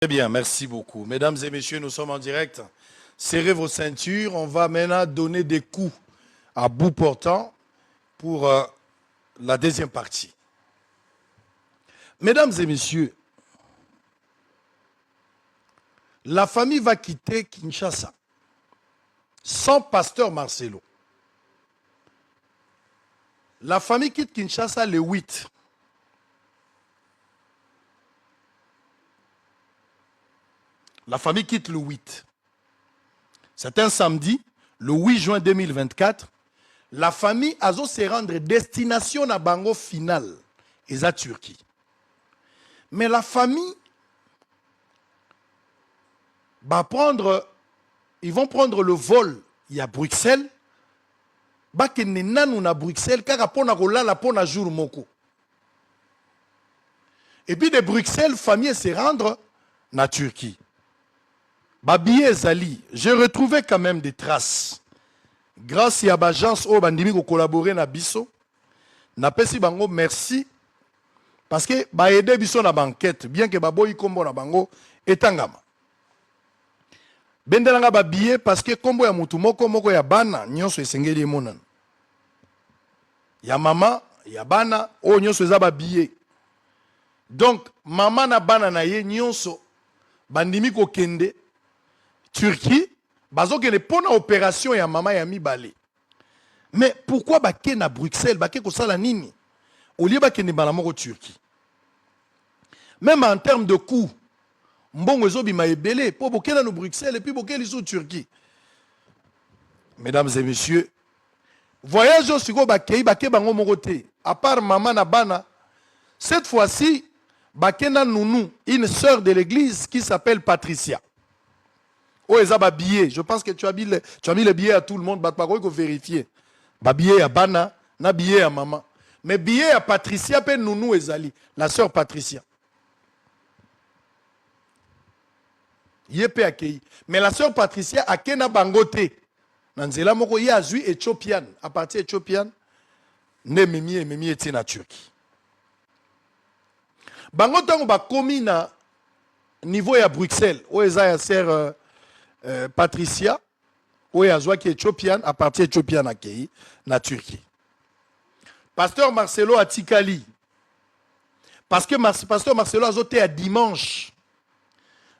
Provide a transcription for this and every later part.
Très bien, merci beaucoup. Mesdames et messieurs, nous sommes en direct. Serrez vos ceintures. On va maintenant donner des coups à bout portant pour la deuxième partie. Mesdames et messieurs, la famille va quitter Kinshasa sans pasteur Marcelo. La famille quitte Kinshasa le 8. La famille quitte le 8. C'est un samedi, le 8 juin 2024. La famille a se rendre destination à Bango finale, et la Turquie. Mais la famille va prendre, ils vont prendre le vol, il y a Bruxelles. À Bruxelles, car la jour moko. Et puis de Bruxelles, famille se rendre en Turquie. Babiye Zali, j'ai retrouvé quand même des traces. Grâce à l'agence où bandimi ko collaborer na biso, na pesi bango merci parce que ba aider biso na banquette, bien que baboyi kombo na bango etangama. Bendelanga babiye parce que kombo ya mutu moko ya bana nyonso esengeli monana. Ya mama, ya bana o nyonso eza babiye. Donc mama na bana na ye nyonso bandimi ko kende Turquie, bazokende pour une opération ya maman ya mibale. Mais pourquoi bake na Bruxelles, bake ko sala nini? Au lieu bakende balamoko Turquie. Même en termes de coût, mbongo ezobima ebele pour bokena no Bruxelles et puis bokeli sous Turquie. Mesdames et messieurs, voyage au siko bake bango moko te. À part maman na bana, cette fois-ci, bakena nounou, une sœur de l'église qui s'appelle Patricia. Oh, ils billet. Je pense que tu as mis le billet à tout le monde. Il faut vérifier. Billet à Bana, na billet à maman. Mais billet à Patricia, pe Nounou Ezali, la sœur Patricia. Il est accueilli. Mais la sœur Patricia a kena bangote. Nanzela moko y a zui éthiopienne. À partir éthiopienne, ne memi eti na Turquie. Bangote on va commis na niveau à Bruxelles. Oh, Ezali sœur Patricia, où est qui est éthiopienne, à partir éthiopienne à Kei, na Turquie. Pasteur Marcelo à Tikali. Parce que Pasteur Marcelo a zoté à dimanche.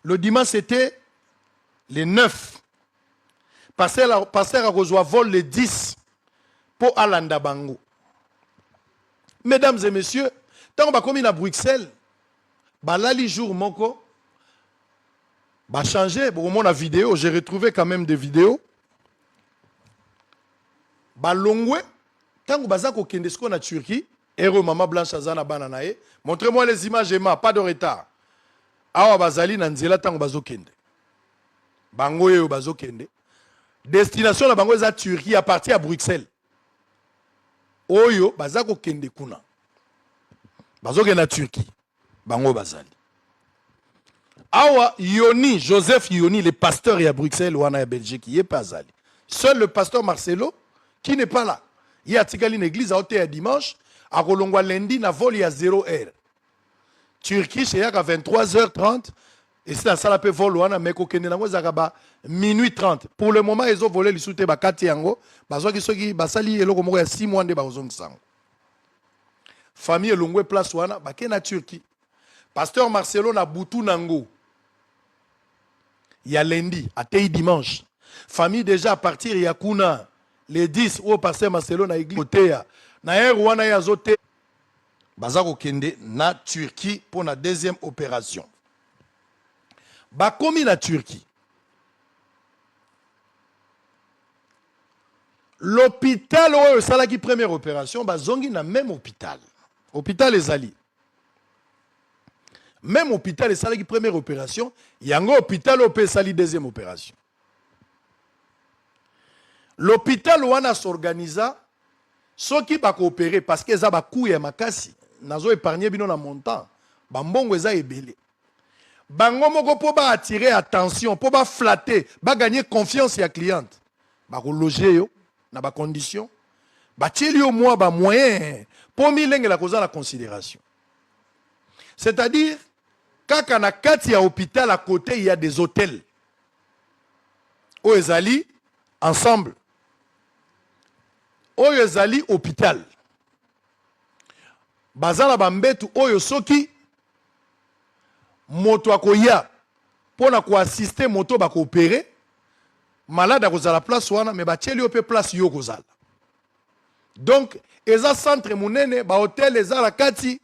Le dimanche c'était le 9. Pasteur a reçu vol le 10 pour Alanda Bango. Mesdames et messieurs, tant qu'on va commis à Bruxelles, balali jour moko. Bah changer, pour mon vidéo, j'ai retrouvé quand même des vidéos. Bah longwe, tant que bazako kendesko na Turquie, héros maman blanche azana bananae, montrez-moi les images Emma, pas de retard. Awa bazali na nzela tant que bazo kende. Bango yo bazo kende. Destination la bango za Turquie à partir à Bruxelles. Oyo bazako kende kuna. Bazo kende na Turquie. Bango bazali. Awa Yoni, Joseph Yoni, le pasteur à Bruxelles ou en Belgique, il n'est pas allé. Seul le pasteur Marcelo, qui n'est pas là. Il y a une église à hôtel dimanche, à Rolongwa lundi, na vol il y a 0h. Turquie, c'est à 23h30, et c'est la salle à peu vol ou en Amérique, minuit 30. Pour le moment, ils ont volé les soutes à Katiango, parce que basali et logo il y a 6 mois de bazong sang. Famille Longwe place ou en na Turquie. Pasteur Marcelo na Boutou Nango. Il y a lundi, à Tei dimanche. Famille déjà à partir, il y a Kuna, les 10, où pasteur Marcelo na église. Na Erwana ya zote. Bazako Kende na Turquie pour la deuxième opération. Bakomi na Turquie. L'hôpital où ça la qui première opération, bazongi na même hôpital. Hôpital Ezali. Même hôpital, c'est la première opération. Il y a un hôpital où c'est la deuxième opération. L'hôpital où on a s'organisé, ceux qui vont coopérer, parce qu'ils ont coût et makasi, ils ont épargné bien montant. Bambongo ils ont ébélé. Bango moko pour attirer attention, pour flatter, pour gagner confiance à la cliente. Ba loger yo, na ba condition. Ba tili au moins ba moyen pour milenge la cause la considération. C'est-à-dire Kaka na kati ya hôpital à côté, il y a des hôtels. Oyo ezali ensemble. Oyo ezali hôpital. Bazala bambetu oyo soki moto akoya pona ko assister moto ba ko opérer malade akozala place wana mais batieli ope place yo kozala. Donc eza centre munene ba hôtel eza la kati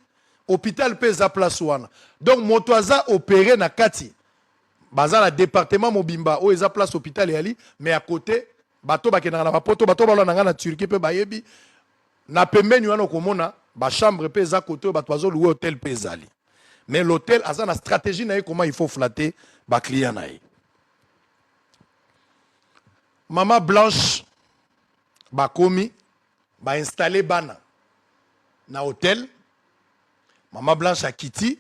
hôpital pe eza place wana. Donc moto aza opéré na kati bazala département mobimba o eza place hôpital yali mais à côté bato bakena na bapoto bato balona nga na Turquie pe bayebi na pembeni wana komona ba chambre pe eza côté bato bazo louer hôtel pe ezali. Mais l'hôtel a une stratégie comment il faut flatter les clients. Maman Blanche ba komi ba installé bana na hôtel. Maman Blanche a quitté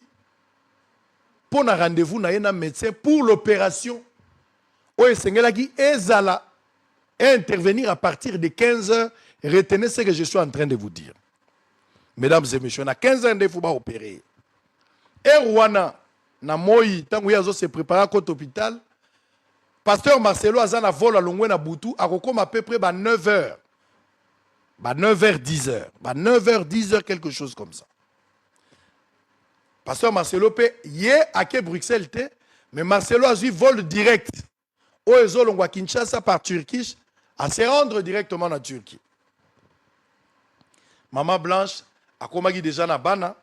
pour un rendez-vous na un médecin pour l'opération. Oye sengelaki ezala intervenir à partir de 15 h. Retenez ce que je suis en train de vous dire. Mesdames et messieurs, à 15 h il faut pas opérer. Et Rwanda, na moi, tant que yazo se prépare à côté hôpital, pasteur Marcelo a na vol à Longwe na Boutou, a comme à peu près 9 h. 9 h 10 h. 9 h 10 h quelque chose comme ça. Pasteur Marcelo peut y à que Bruxelles té, mais Marcelo a eu vol direct. Au Ezolongwa Kinshasa par Turquie, à se rendre directement en Turquie. Maman Blanche a komaki déjà na bana.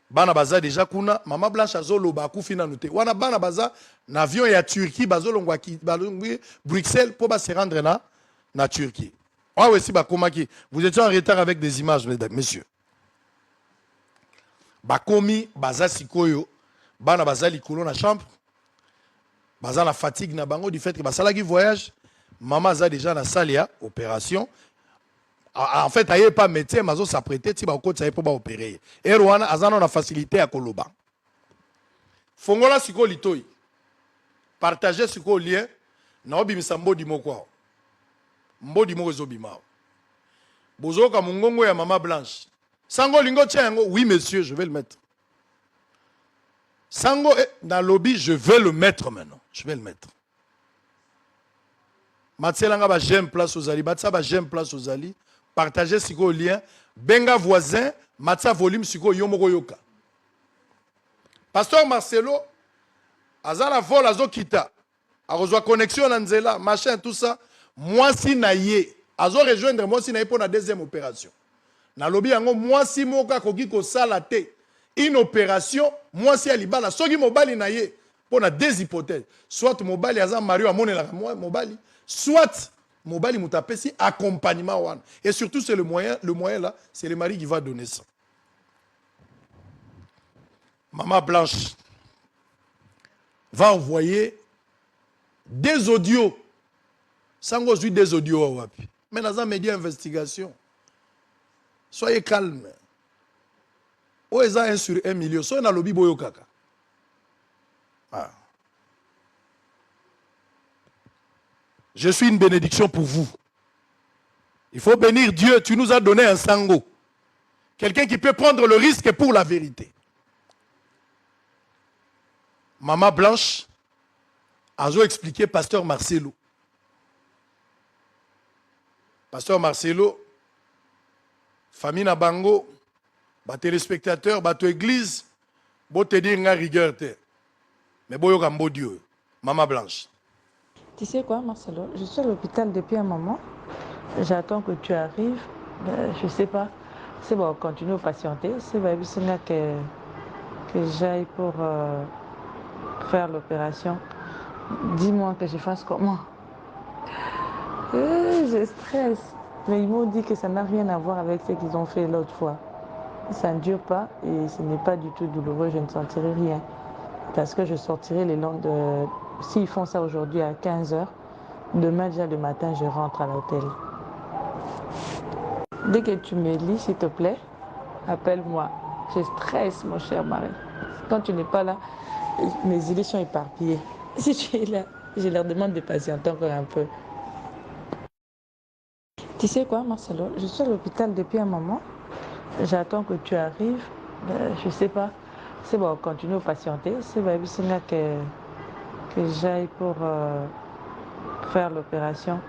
Bana baza déjà kuna Maman Blanche azolo ba kufina noté wana bana baza na avion ya Turquie bazolongwa ki balongwi Bruxelles pour ba se rendre na Turquie. Ah oui si ba komaki vous étiez en retard avec des images mesdames messieurs. Ba komi baza sikoyo bana baza likolo na chambre baza la fatigue na bango du fait que basala ki voyage maman a déjà na salle ya opération. En fait, il n'y a pas de médecin, mais il s'apprêtait pour opérer. Et Rwanda a une facilité à Koloba. Fongola siko litoi. Partagez siko lien. Naobi misambo di moko. Mbo di moko zobima. Bozoka mungongo ya Maman Blanche. Sango lingo tchengo. Oui, monsieur, je vais le mettre. Sango dans le lobby, je vais le mettre maintenant. Je vais le mettre. Matselanga ba j'aime place aux ali. Batsa ba j'aime place aux ali. Partagez ce lien. Benga voisin, matza volume siko yomoko yoka. Pasteur Marcelo, azala vol azo kita. A reçoit connexion na nzela, machin tout ça. Moi si naie, azo rejoindre moi si naie pour la deuxième opération. Na lobi yango moi si moka koki ko sala te. Une opération, moi si alibala soki mobali naie pour na deux hypothèses. Soit mobali aza Mario amonela moi mobali, soit Mobali Moutapesi, accompagnement. One. Et surtout, c'est le moyen là, c'est le mari qui va donner ça. Maman Blanche va envoyer des audios. Sans que des audios. Mais dans un média d'investigation, soyez calme. Où est-ce 1 sur 1 million? Soyez dans le lobby boyo kaka. Ah. Je suis une bénédiction pour vous. Il faut bénir Dieu. Tu nous as donné un sango. Quelqu'un qui peut prendre le risque pour la vérité. Maman Blanche a expliqué Pasteur Marcelo. Pasteur Marcelo, famille Nabango, ba téléspectateurs, ba église, bo te dire nga rigueur te. Mais boyo kambo Dieu. Maman Blanche. Tu sais quoi, Marcelo? Je suis à l'hôpital depuis un moment. J'attends que tu arrives. Je ne sais pas. C'est bon, continue à patienter. C'est bon, que j'aille pour faire l'opération. Dis-moi que je fasse comment? Je stresse. Mais ils m'ont dit que ça n'a rien à voir avec ce qu'ils ont fait l'autre fois. Ça ne dure pas et ce n'est pas du tout douloureux. Je ne sentirai rien. Parce que je sortirai les longs de... S'ils font ça aujourd'hui à 15 h, demain déjà le matin, je rentre à l'hôtel. Dès que tu me lis, s'il te plaît, appelle-moi. Je stresse, mon cher mari. Quand tu n'es pas là, mes idées sont éparpillées. Si tu es là, je leur demande de patienter encore un peu. Tu sais quoi, Marcelo? Je suis à l'hôpital depuis un moment. J'attends que tu arrives. Je ne sais pas. c'est bon, continue à patienter. C'est vrai que j'aille pour faire l'opération.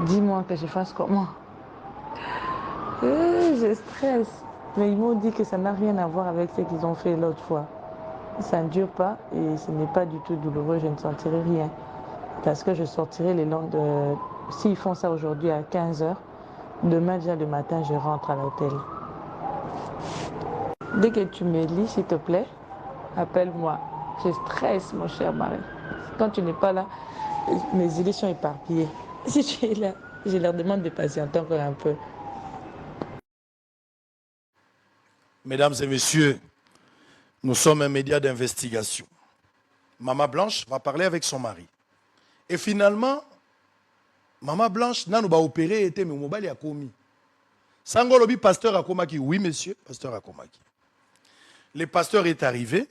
Dis-moi que je fasse comment? Je stresse. Mais ils m'ont dit que ça n'a rien à voir avec ce qu'ils ont fait l'autre fois. Ça ne dure pas et ce n'est pas du tout douloureux, je ne sentirai rien. Parce que je sortirai les longs de... S'ils font ça aujourd'hui à 15 h, demain déjà le matin, je rentre à l'hôtel. Dès que tu me lis, s'il te plaît, appelle-moi. Je stresse, mon cher mari. Quand tu n'es pas là, mes idées sont éparpillées. Si tu es là, je leur demande de patienter encore un peu. Mesdames et messieurs, nous sommes un média d'investigation. Maman Blanche va parler avec son mari. Et finalement, Maman Blanche n'a pas opéré, mais mobile a commis. Sangolobi, pasteur Akomaki. Oui, monsieur, pasteur Akomaki. Le pasteur est arrivé.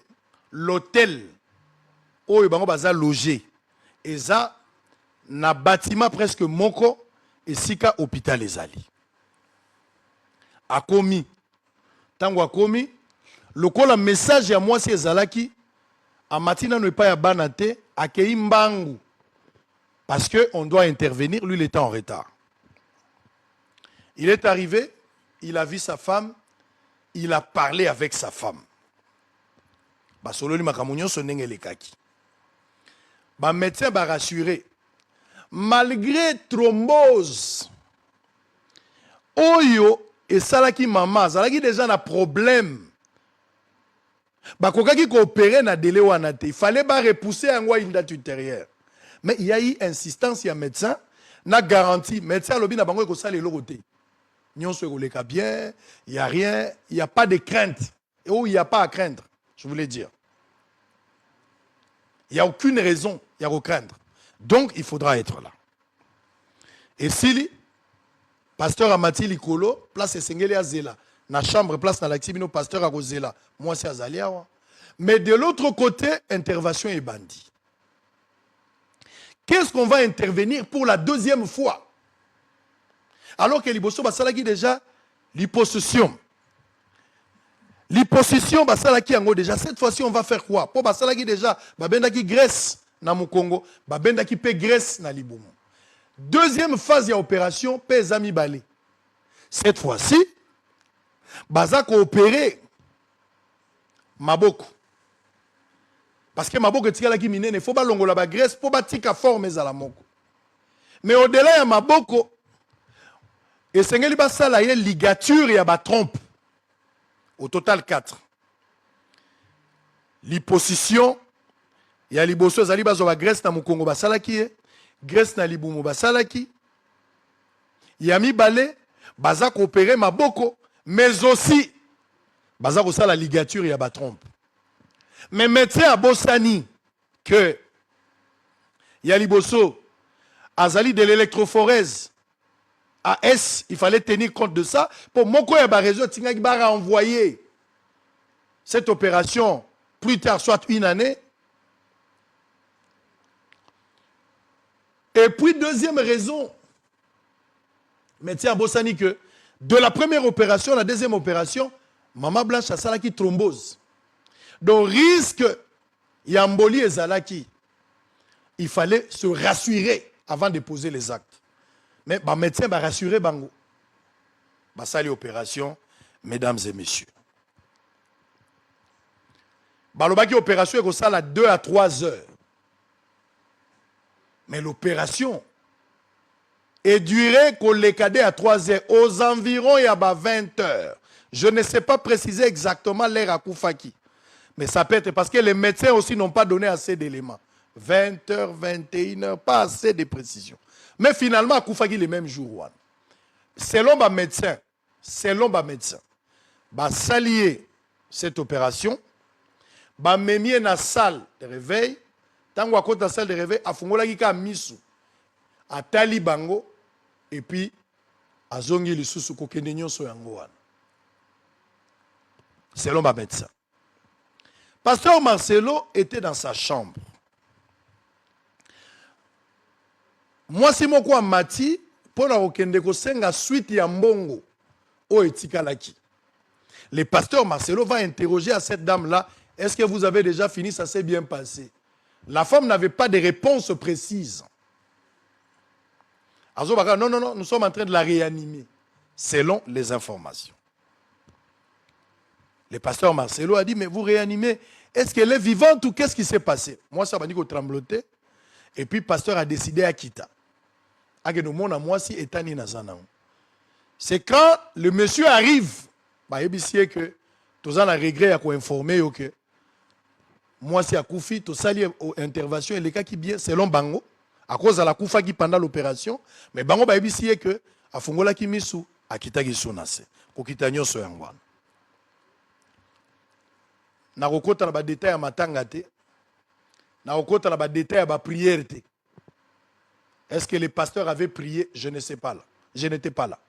L'hôtel où il a logé. Et ça, na bâtiment presque moko et sika hôpital ezali. Akomi. Tango akomi. Le message à moi c'est Zalaki. A matina ne pas ya banate. Akei mbangu. Parce qu'on doit intervenir. Lui, il était en retard. Il est arrivé. Il a vu sa femme. Il a parlé avec sa femme. Basololi makamunyo sonenge le kaki. Ba médecin va rassurer. Malgré thrombose, oyo et salaki maman, salaki déjà un problème. Ba kokaki ko opérer na délai wanate. Il fallait pas repousser un mois une date ultérieure. Mais il y a eu insistance, il y a médecin, na garantie. Médecin lobi na bango ko sale lokote. Nyon se roleka bien, il y a rien, il y a pas de crainte. Et où il y a pas à craindre, je voulais dire. Il n'y a aucune raison, il y a à craindre. Donc, il faudra être là. Et si pasteur Amati Likolo, place Sengeli Azela, na chambre, place na l'activino, pasteur Arozela, moi c'est Azalia. Mais de l'autre côté, intervention est bandit. Qu'est-ce qu'on va intervenir pour la deuxième fois? Alors que l'Ibosso Basalaki déjà, l'hypossession. L'hypossession, Basalaki Ango déjà, cette fois-ci on va faire quoi? Pour Basalaki déjà, Babendaki Grèce. Na Mukongo, babenda qui paie Grèce na Liboumou. Deuxième phase de l'opération, paie Zami Balé. Cette fois-ci, Baza coopéré Maboko. Parce que Maboko tika qui mine, il faut pas longo la Grèce pour batika forme za la moko. Mais au-delà de Maboko, et sengeli basala y ligature et ba trompe. Au total 4. L'hyposition. Il y a liboso zali bazo ba Grèce na Mukongo basalaki, Grèce na Libumu basalaki. Il y a mi balé, baza coopérer Maboko, mais aussi baza ko la ligature ya ba trompe. Mais médecin à Bossani que il y a liboso azali de l'électrophorèse AS, il fallait tenir compte de ça pour moko ya ba réseau tingaki ba renvoyer cette opération plus tard, soit une année. Et puis, deuxième raison, médecin Bossani, que de la première opération, la deuxième opération, Maman Blanche a salaki thrombose. Donc, risque, Yamboli et Zalaki, il fallait se rassurer avant de poser les actes. Mais le médecin va rassurer Bango. Sali opération, mesdames et messieurs. Balobaki opération est ça à 2 à 3 heures. Mais l'opération est durée qu'on les cadets à 3 heures. Aux environs, il y a 20 heures. Je ne sais pas préciser exactement l'heure à Koufaki. Mais ça peut être parce que les médecins aussi n'ont pas donné assez d'éléments. 20 heures, 21 heures, pas assez de précision. Mais finalement, à Koufaki, le même jour. Selon les médecins, s'allier cette opération, mémier dans la salle de réveil, tango à côté de la salle de réveil, a fungola ki ka misu, a tali bango, et puis a zongi li susu kokende nyonso yango wana. Selon ma médecin. Pasteur Marcelo était dans sa chambre. Moi, si mon quoi mati, pour la okende ko senga suite ya mbongo o etikalaki. Le pasteur Marcelo va interroger à cette dame-là, est-ce que vous avez déjà fini, ça s'est bien passé? La femme n'avait pas de réponse précise. Azobaka, non, non, non, nous sommes en train de la réanimer, selon les informations. Le pasteur Marcelo a dit, mais vous réanimez, est-ce qu'elle est vivante ou qu'est-ce qui s'est passé? Moi, ça m'a dit qu'on tremblotait. Et puis, le pasteur a décidé à quitter. C'est quand le monsieur arrive, il que tous en regret à informer que moi, c'est à Koufi, tout ça, intervention, et les cas qui bien, selon Bango, à cause de la Koufa qui pendant l'opération, mais Bango, il que à Fongola qui misu, à Kitagi Sonase, pour Kitanyo Soyangwan. Na kokota na ba détail ya matanga te, na kokota na ba détail ya ba prière te. Est-ce que les pasteurs avaient prié? Je ne sais pas là. Je n'étais pas là.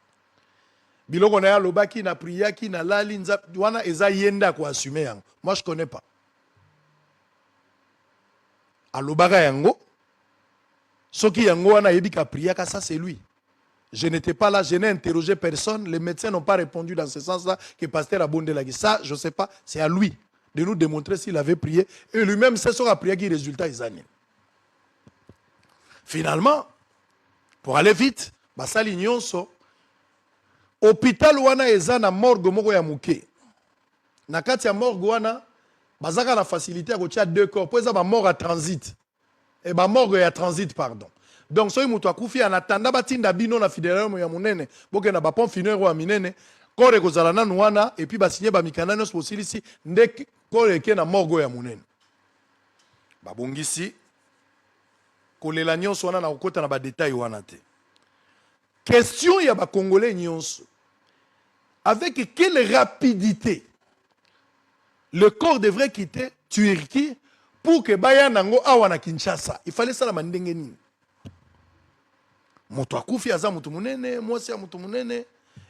Biloko na ya lobaki na priya ki na lali nza wana eza yenda ko assumer yango. Moi je connais pas. Alobaka yango soki yango wana yebika priya ka ça c'est lui. Je n'étais pas là, je n'ai interrogé personne, les médecins n'ont pas répondu dans ce sens-là que pasteur Abondelagi. Ça je sais pas, c'est à lui de nous démontrer s'il avait prié. Et lui-même, c'est son prière qui résultat est annulé. Finalement, pour aller vite, basali nyonso, hôpital wana eza na morgue moko ya muke. Na kati ya morgue wana, bazaka na facilité à kotia 2 corps. Pour ça, ba mort à transit. Et ba morgue ya transit, pardon. Donc, soki mutu akufi en attendant batinda bino na fidélité ya munene, boke na ba pont funèbre wa minene, kore kozala nanu wana, et puis basigné ba mikanda nyonso posilisi, nde kore ke na morgue ya munene. Babongisi, kolela nyonso wana na kokota na ba détail wana te. Question ya ba Congolais nyonso. Avec quelle rapidité le corps devrait quitter Turquie pour que baya nango awa na Kinshasa? Il fallait ça la mandenge nini? Moto akufi aza mutu munene, mwasi ya mutu munene.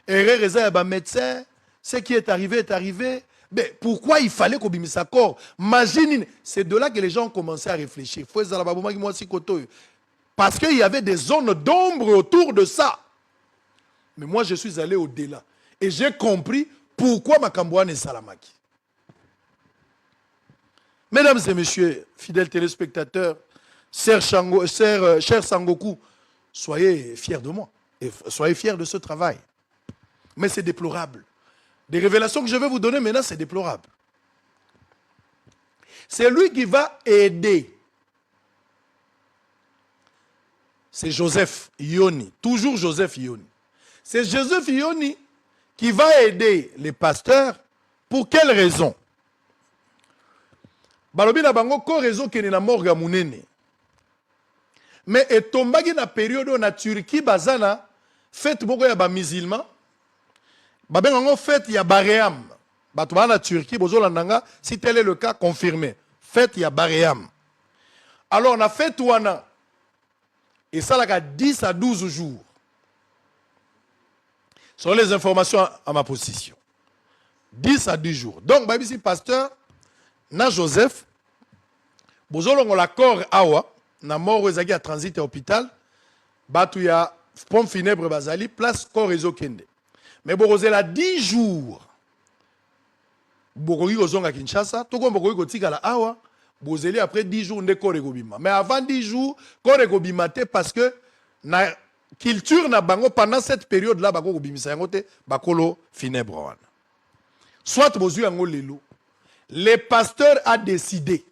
Erreur eza ya ba médecin, ce qui est arrivé. Mais pourquoi il fallait qu'on bimise sa corps? Imagine, c'est de là que les gens ont commencé à réfléchir. Parce qu'il y avait des zones d'ombre autour de ça. Mais moi, je suis allé au-delà. Et j'ai compris pourquoi Makambouane est Salamaki. Mesdames et messieurs, fidèles téléspectateurs, cher Sangoku, soyez fiers de moi. Et soyez fiers de ce travail. Mais c'est déplorable. Des révélations que je vais vous donner maintenant, c'est déplorable. C'est lui qui va aider. C'est Joseph Yoni. Toujours Joseph Yoni. C'est Joseph Yoni qui va aider les pasteurs. Pour quelle raison? Balobi na bango ko raison qui est na morgue à munene. Mais et tombagi na période na Turquie bazana fête boko ya ba musulmans. En fait, il y a Baréam. En Turquie, si tel est le cas, confirmé. Fait, il y a Baréam. Alors, on a fait Touana. Et ça, là, 10 à 12 jours. Ce sont les informations à ma position. 10 à 10 jours. Donc, ici, pasteur, na Joseph, on l'accord awa, na mort à transit et hôpital, batu ya pompe funèbre bazali, place corps réseau kende. Mais Boroze la 10 jours. Bokogi kozonga Kinshasa, toko bokogi kotika la awa, bozeli après 10 jours nde kore kobima. Mais avant 10 jours, kore kobima te parce que na culture na bango pendant cette période là bako kobimisa yango te bakolo funèbre wana. Soit bozu yango lelo. Le pasteur a décidé.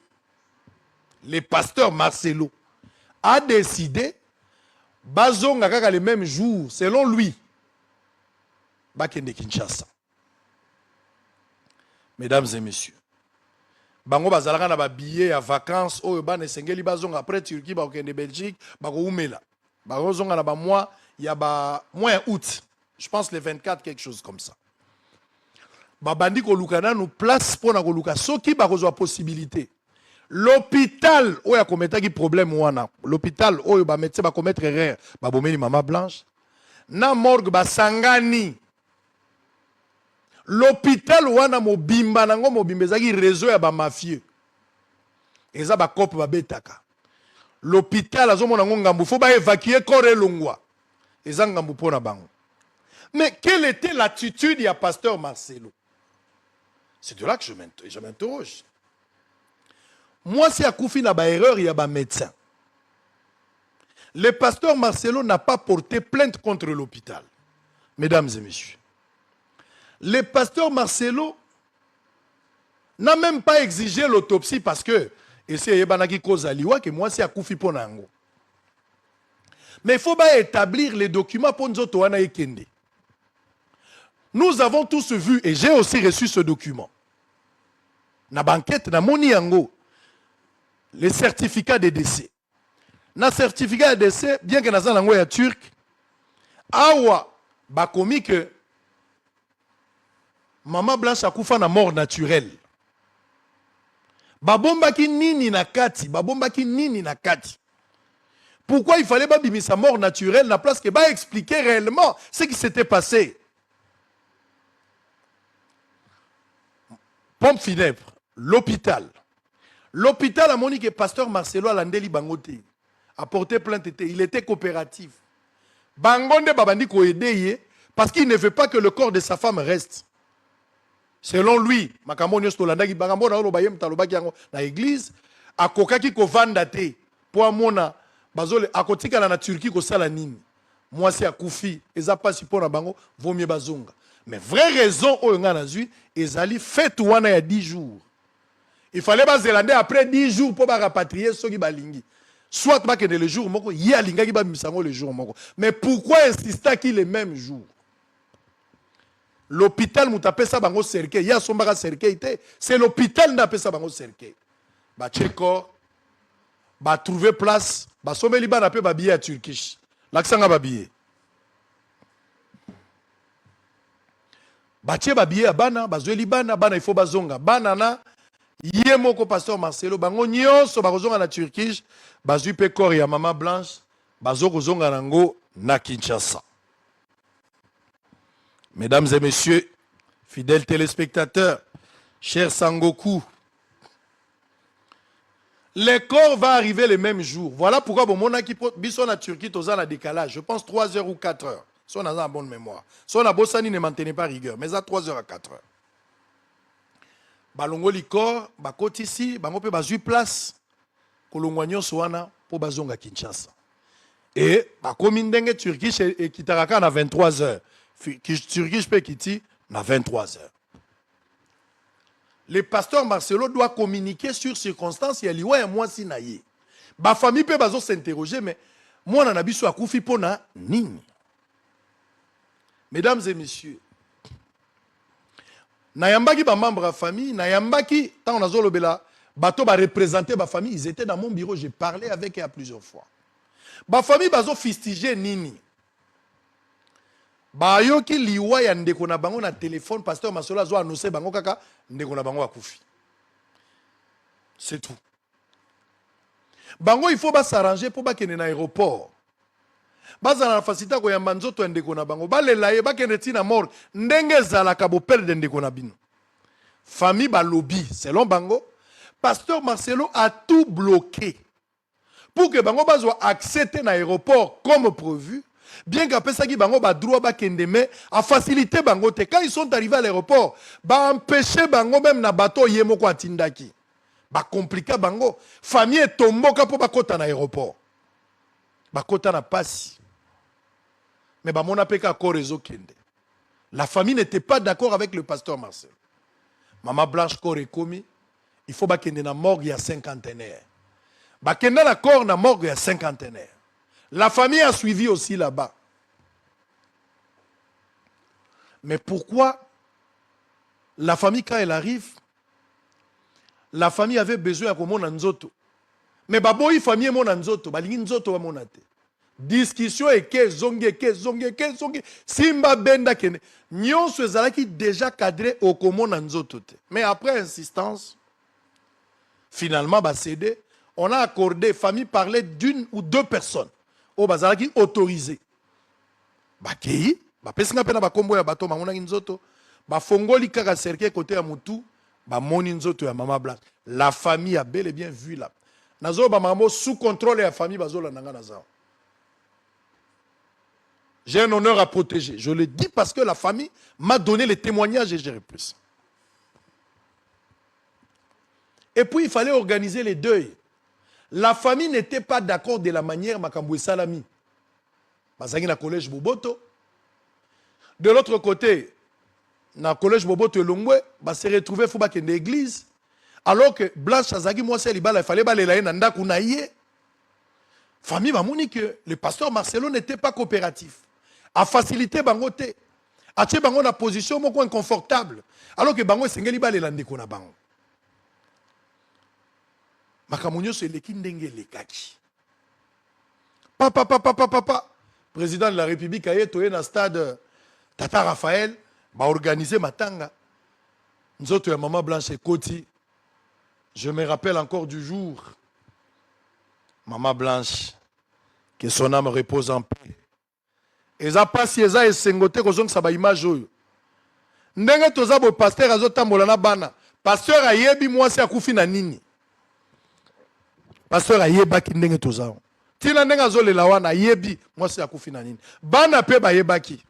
Le pasteur Marcelo a décidé bazonga kaka le même jour selon lui. Bakende Kinshasa. Mesdames et messieurs, bango bazalaka na ba billet à vacances oyo bana esengeli bazonga après Turquie ba okende Belgique bako umela. Bango zonga na ba mois ya ba mois août. Je pense le 24 quelque chose comme ça. Ba bandi ko lukana nous place pour na ko luka soki ba kozwa possibilité. L'hôpital oyo akometa ki problème wana. L'hôpital oyo ba médecin ba commettre erreur ba bomeli mama blanche. Na morgue ba sangani. L'hôpital wana mobimba nango mobimba ezaki réseau ya ba mafieux. Eza ba kope ba betaka. L'hôpital azomona ngo ngambu faut ba évacuer corps elongwa. Eza ngambu pona bango. Mais quelle était l'attitude ya pasteur Marcelo? C'est de là que je m'interroge. Moi, si Akoufi n'a pas erreur, il y a un médecin. Le pasteur Marcelo n'a pas porté plainte contre l'hôpital. Mesdames et messieurs. Le pasteur Marcelo n'a même pas exigé l'autopsie parce que, et c'est Yebanaki Kozaliwa, que moi, c'est Akoufi Ponango. Mais il faut pas établir les documents pour nous Toana Ekende. Nous avons tous vu, et j'ai aussi reçu ce document. Na banquette, na moni yango, les certificats de décès. Na certificat de décès, bien que na zanango ya turc, awa, ba komi que Maman Blanche akufa na mort naturelle. Babombaki nini na kati, babombaki nini na kati. Pourquoi il fallait pas bimisa mort naturelle na place que ba expliquer réellement ce qui s'était passé. Pompe funèbre, l'hôpital. L'hôpital a moni que pasteur Marcelo Alandeli Bangote a porté plainte, il était coopératif. Bangonde babandi ko aider parce qu'il ne veut pas que le corps de sa femme reste. Selon lui, makamoni stolandaki bangambo na olobayem talobaki yango na église akokaki ko vanda te po amona bazole akotika na Turquie ko sala nini. Moi c'est akufi eza pas si pona bango vaut mieux bazonga. Mais vraie raison oyo nga nazui ezali fête wana ya 10 jours. Il fallait pas zélander après 10 jours pour rapatrier ceux qui balingi. Soit pas que le jour moko y a linga qui ba misango le jour moko. Mais pourquoi insister qu'il les mêmes jours? L'hôpital moutapé sa bango cercueil, ya sombara cercueil té, c'est l'hôpital n'a pas sa bango cercueil. Ba tcheko ba trouver place, ba sombeli ba na pe ba billet à Turkish. L'accent ba billet. Ba tche ba billet à bana, ba zweli bana, bana il faut bazonga. Banana yé moko pasteur Marcelo bango nyonso ba kozonga na Turkish, ba zui pe corps ya Maman Blanche, ba zo kozonga nango na Kinshasa. Mesdames et messieurs, fidèles téléspectateurs, chers Sangoku, le corps va arriver le même jour. Voilà pourquoi bon mon qui bison na Turquie toza na décalage. Je pense 3 heures ou 4 heures. Si on a une bonne mémoire. Si on a bossani ne maintenez pas rigueur, mais à 3 heures à 4 heures. Balongo li corps, bakoti ici, bango pe bazui place. Kolongwanyo soana pour bazonga Kinshasa. Et bakomi ndenge Turquie et kitaraka na 23 heures. Turquie peut quitter à 23 heures. Le pasteur Marcelo doit communiquer sur circonstances. Il y a moi si naïe. Ma famille peut s'interroger, mais moi, on a vu sur Koufi Pona, nini. Mesdames et messieurs, Nayambaki ba membre de la famille, Nayambaki, tant on a zolobela, bateau ba représenter ma famille, ils étaient dans mon bureau, j'ai parlé avec eux à plusieurs fois. Ma famille bazo fistigé nini. Bayoki liwa ya ndeko na bango na téléphone, pasteur Masola zo annoncé bango kaka ndeko na bango akufi. C'est tout. Bango il faut s'arranger pour ba kene na aéroport. Baza na facilité ko yamba nzoto ndeko na bango. Ba lela ye ba kene tina mort ndenge zala ka bo perdre ndeko na bino. Famille ba lobby selon bango, pasteur Marcelo a tout bloqué pour que bango bazo accepter na aéroport comme prévu. Bien qu'après ça, bango ba droit ba kendeme a facilité bango te. Quand ils sont arrivés à l'aéroport, ba empêcher bango même na bateau yemo ko atindaki. Ba compliqué bango. Famille tomboka pour ba kota na aéroport. Ba kota na pasi. Mais ba mona peka ko réseau kende. La famille n'était pas d'accord avec le pasteur Marcel. Maman Blanche Coré commis, il faut ba kende na morgue ya cinquantenaire. Ba kende na corps na morgue ya cinquantenaire. La famille a suivi aussi là-bas. Mais pourquoi la famille, quand elle arrive, la famille avait besoin de mon nzoto. Mais baboyi famille mon nzoto, balingi nzoto wa monate. Discussion et ke zonge. Simba benda kene. Nyonso ezalaki déjà cadré au komona nzoto te. Mais après insistance, finalement ba cédé, on a accordé famille parlait d'une ou deux personnes. O bazalaki autorisé. Bakei, ba pesinga pena ba kombo ya bato mangona nzoto, ba fongoli kaka cercle côté ya mutu, ba moni nzoto ya Maman Blanche. La famille a bel et bien vu là. Nazo ba mamo sous contrôle ya famille bazola nanga naza. J'ai un honneur à protéger. Je le dis parce que la famille m'a donné les témoignages et j'ai repris. Et puis, il fallait organiser les deuils. La famille n'était pas d'accord de la manière Makambo et Salami. Bazangi na collège Boboto. De l'autre côté, dans le collège Boboto et Longwe, se retrouver faut dans l'église. Alors que Blanche Azagi, moi, c'est il fallait aller là, nanda kunaïe. Famille va mouni que le pasteur Marcelo n'était pas coopératif. A facilité bangote. A tché bango na position moko inconfortable. Alors que bango sengeli ba lelande ko na bango. Makamunyo se leki ndenge lekaki. Papa. Président de la République a été dans le stade Tata Raphaël, va organiser matanga. Nous autres, maman Blanche et Koti. Je me rappelle encore du jour. Maman Blanche, que son âme repose en paix. Et ça passe, et ça, et sengote, que ça va image. Ndenge toza bo pasteur azo tambola na bana. Pasteur ayebi moi c'est akufi na nini. Pasteur ayeba ki ndenge toza. Tina ndenge azo lela wana ayebi moi c'est akufi na nini. Bana pe ba yebaki.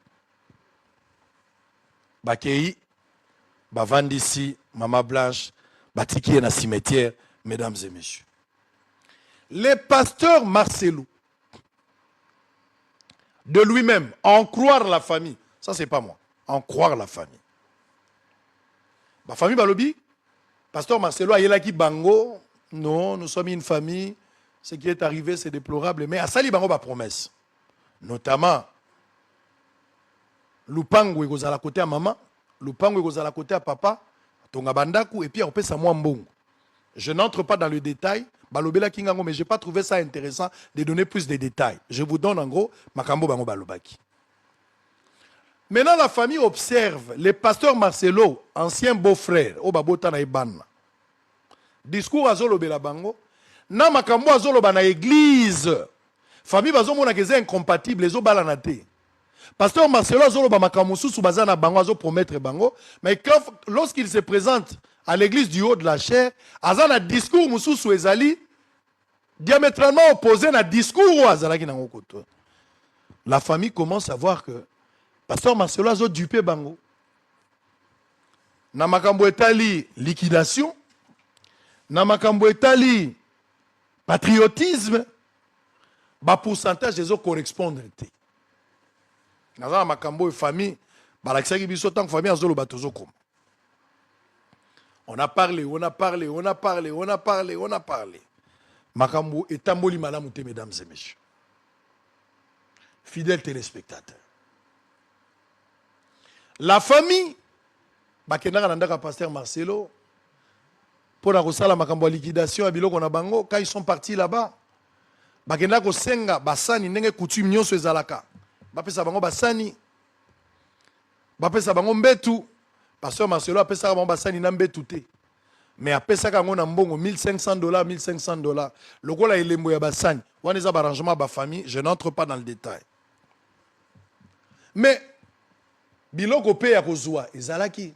Bakei bavandisi Maman Blanche batiki na cimetière, mesdames et messieurs. Le pasteur Marcelo, de lui-même, en croire la famille, ça c'est pas moi, en croire la famille. Ma famille balobi, pasteur Marcelo ayelaki bango, non, nous sommes une famille, ce qui est arrivé c'est déplorable, mais à sali bango ba promesse. Notamment, Lupango ekozala côté à maman, Lupango ekozala côté à papa, tonga bandaku et puis on peut ça moi mbongo. Je n'entre pas dans le détail, balobela kingango, mais je n'ai pas trouvé ça intéressant de donner plus de détails. Je vous donne en gros makambo bango balobaki. Maintenant la famille observe le pasteur Marcelo, ancien beau-frère, au babota na ibana. Discours azolo bela bango, na makambo azolo bana église. Famille bazo mona keze incompatible, les obalanate. Pasteur Marcelo azolo ba makambo susu bazana bango azo promettre bango, mais lorsqu'il se présente à l'église du haut de la chair, azana discours mususu ezali diamétralement opposé na discours azalaki nango koto. La famille commence à voir que pasteur Marcelo azo dupé bango. Na makambo etali liquidation, na makambo etali patriotisme, ba pourcentage des autres correspondre te. Na makambo et famille, ba la kisaki biso tant que famille azolo batozo comme. On a parlé. Makambo et tamboli malamute, mesdames et messieurs. Fidèles téléspectateurs. La famille, bakendaka nandaka pasteur Marcelo, pour la kosala makambo liquidation à biloko na bango, quand ils sont partis là-bas, bakendaka kosenga basani ndenge coutume nyonso ezalaka. Bapesa bango basani, bapesa bango mbetu. Pasteur Marcelo a pesa bango basani na mbetu te. Mais a pesa kango na mbongo $1,500. Lokola elembo ya basani, wana eza arrangement ba famille, je n'entre pas dans le détail. Mais biloko pe ya kozwa ezalaki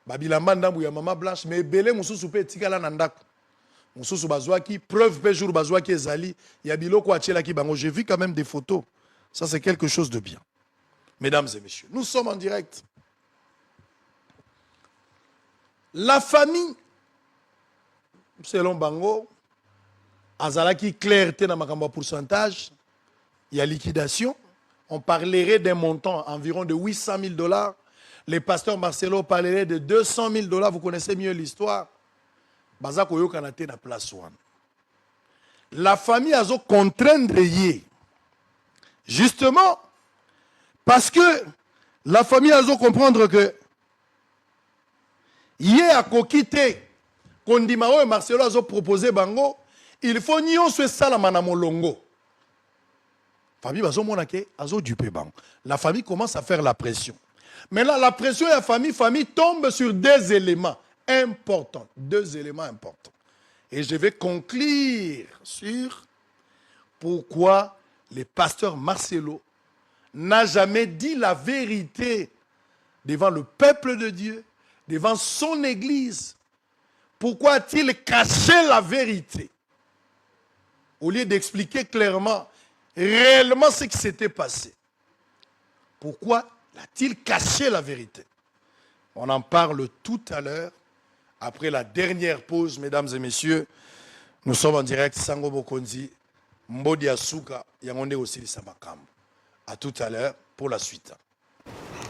babilamba ndambu ya Maman Blanche, mais belé mususu pe tikala na ndako. Mususu bazwaki preuve pe jour bazwaki ezali ya biloko atielaki bango. J'ai vu quand même des photos. Ça c'est quelque chose de bien. Mesdames et messieurs, nous sommes en direct. La famille, selon Bango, azalaki clarté dans ma pourcentage, il y a liquidation. On parlerait d'un montant environ de $800,000. Le pasteur Marcelo parlerait de $200,000. Vous connaissez mieux l'histoire. Bazako yo kanate na place one. La famille a contraindre yé. Justement, parce que la famille a comprendre que yé a kokité. Kondimao et Marcelo a proposé bango, il faut nyonso salama na molongo. Famille bazo monake azo dupé bango. La famille commence à faire la pression. Maintenant la pression de la famille tombe sur deux éléments importants, Et je vais conclure sur pourquoi le pasteur Marcelo n'a jamais dit la vérité devant le peuple de Dieu, devant son église. Pourquoi a-t-il caché la vérité? Au lieu d'expliquer clairement, réellement ce qui s'était passé. Pourquoi a-t-il caché la vérité? On en parle tout à l'heure Après la dernière pause, mesdames et messieurs, nous sommes en direct. Sango Bokonzi, Mbodi Asuka, Yangonde aussi Samakambo. À tout à l'heure pour la suite.